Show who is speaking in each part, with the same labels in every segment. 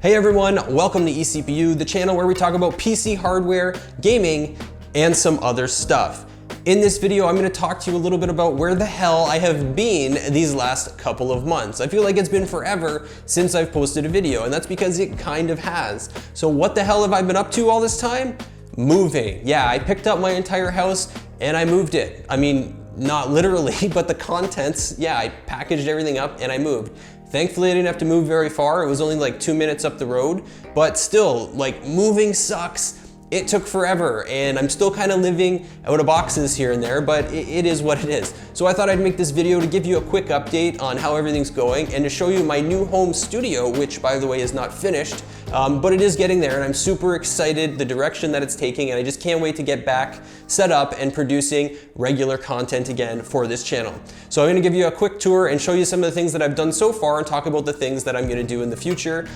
Speaker 1: Hey everyone, welcome to ECPU, the channel where we talk about PC hardware, gaming, and some other stuff. In this video, I'm going to talk to you a little bit about where the hell I have been these last couple of months. I feel like it's been forever since I've posted a video, and that's because it kind of has. So what the hell have I been up to all this time? Moving. Yeah, I picked up my entire house and I moved it. I mean, not literally, but the contents, yeah, I packaged everything up and I moved. Thankfully, I didn't have to move very far. It was only like 2 minutes up the road, but still, like, moving sucks. It took forever, and I'm still kind of living out of boxes here and there, but it is what it is. So I thought I'd make this video to give you a quick update on how everything's going and to show you my new home studio, which, by the way, is not finished, but it is getting there, and I'm super excited the direction that it's taking, and I just can't wait to get back set up and producing regular content again for this channel. So I'm gonna give you a quick tour and show you some of the things that I've done so far and talk about the things that I'm gonna do in the future.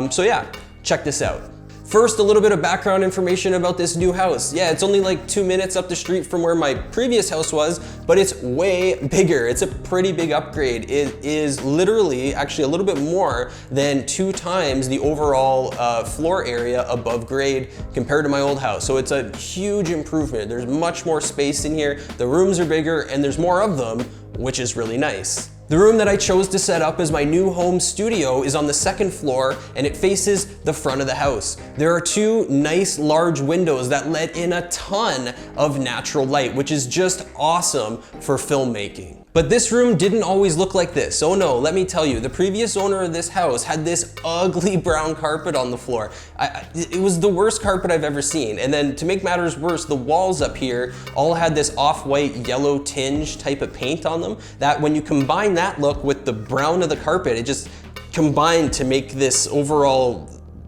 Speaker 1: So yeah, check this out. First, a little bit of background information about this new house. Yeah, it's only like 2 minutes up the street from where my previous house was, but it's way bigger. It's a pretty big upgrade. It is literally actually a little bit more than 2 times the overall floor area above grade compared to my old house. So it's a huge improvement. There's much more space in here. The rooms are bigger and there's more of them, which is really nice. The room that I chose to set up as my new home studio is on the 2nd floor and it faces the front of the house. There are 2 nice large windows that let in a ton of natural light, which is just awesome for filmmaking. But this room didn't always look like this. Oh no, let me tell you, the previous owner of this house had this ugly brown carpet on the floor. It was the worst carpet I've ever seen. And then to make matters worse, the walls up here all had this off-white yellow tinge type of paint on them that when you combine that look with the brown of the carpet, it just combined to make this overall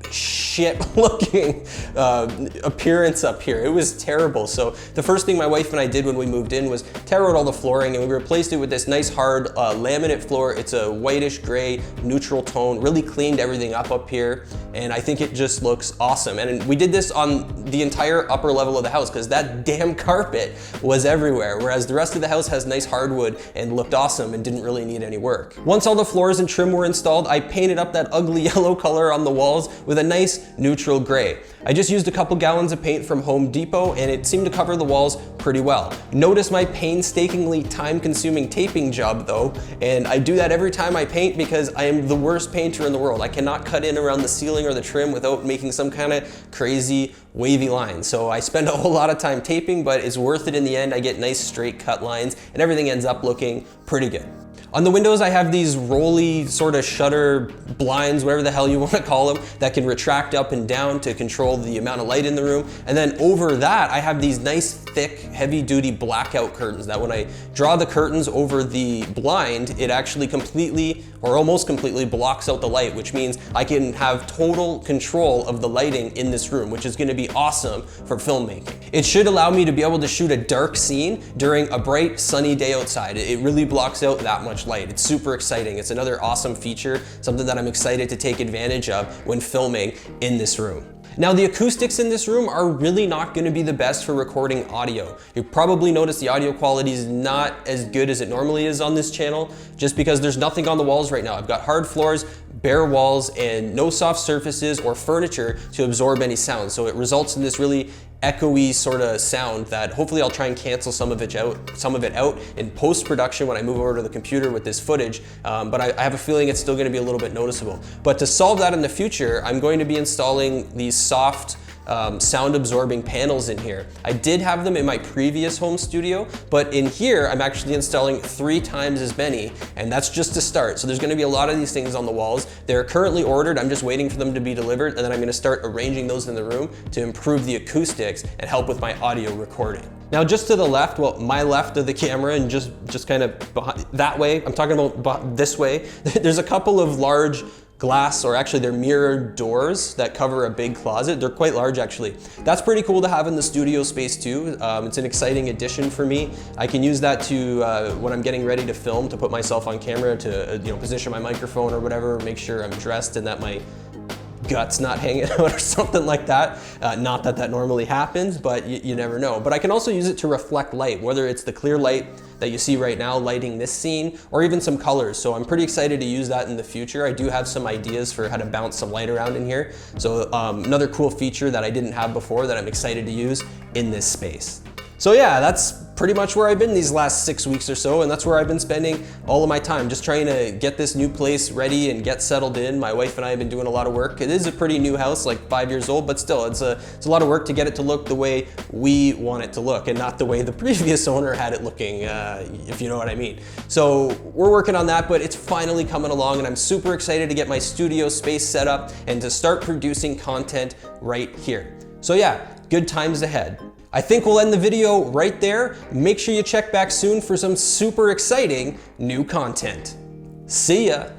Speaker 1: shit looking appearance up here. It was terrible. So the first thing my wife and I did when we moved in was tear out all the flooring and we replaced it with this nice hard laminate floor. It's a whitish gray neutral tone, really cleaned everything up here, and I think it just looks awesome. And we did this on the entire upper level of the house because that damn carpet was everywhere, whereas the rest of the house has nice hardwood and looked awesome and didn't really need any work. Once all the floors and trim were installed, I painted up that ugly yellow color on the walls with a nice neutral gray. I just used a couple gallons of paint from Home Depot and it seemed to cover the walls pretty well. Notice my painstakingly time-consuming taping job though, and I do that every time I paint because I am the worst painter in the world. I cannot cut in around the ceiling or the trim without making some kind of crazy wavy line. So I spend a whole lot of time taping, but it's worth it in the end. I get nice straight cut lines and everything ends up looking pretty good. On the windows, I have these rolly sort of shutter blinds, whatever the hell you want to call them, that can retract up and down to control the amount of light in the room. And then over that, I have these nice, thick, heavy-duty blackout curtains that when I draw the curtains over the blind, it actually completely, or almost completely, blocks out the light, which means I can have total control of the lighting in this room, which is going to be awesome for filmmaking. It should allow me to be able to shoot a dark scene during a bright, sunny day outside. It really blocks out that much light. It's super exciting. It's another awesome feature, something that I'm excited to take advantage of when filming in this room. Now, the acoustics in this room are really not going to be the best for recording audio. You probably notice the audio quality is not as good as it normally is on this channel, just because there's nothing on the walls right now. I've got hard floors, bare walls, and no soft surfaces or furniture to absorb any sound. So it results in this really echoey sort of sound that hopefully I'll try and cancel some of it out in post-production when I move over to the computer with this footage, but I have a feeling it's still going to be a little bit noticeable. But to solve that in the future, I'm going to be installing these soft sound absorbing panels in here. I did have them in my previous home studio, but in here I'm actually installing 3 times as many, and that's just to start. So there's going to be a lot of these things on the walls. They're currently ordered. I'm just waiting for them to be delivered, and then I'm going to start arranging those in the room to improve the acoustics and help with my audio recording. Now, just to the left, well, my left of the camera and just kind of behind, that way, I'm talking about this way, there's a couple of large glass, or actually they're mirrored doors that cover a big closet. They're quite large actually. That's pretty cool to have in the studio space too. It's an exciting addition for me. I can use that to, when I'm getting ready to film, to put myself on camera, to position my microphone or whatever, make sure I'm dressed and that my guts not hanging out or something like that. Not that that normally happens, but you never know. But I can also use it to reflect light, whether it's the clear light that you see right now lighting this scene, or even some colors. So I'm pretty excited to use that in the future. I do have some ideas for how to bounce some light around in here. So another cool feature that I didn't have before that I'm excited to use in this space. So yeah, that's pretty much where I've been these last 6 weeks or so, and that's where I've been spending all of my time, just trying to get this new place ready and get settled in. My wife and I have been doing a lot of work. It is a pretty new house, like 5 years old, but still, it's a lot of work to get it to look the way we want it to look, and not the way the previous owner had it looking, if you know what I mean. So we're working on that, but it's finally coming along, and I'm super excited to get my studio space set up and to start producing content right here. So yeah, good times ahead. I think we'll end the video right there. Make sure you check back soon for some super exciting new content. See ya.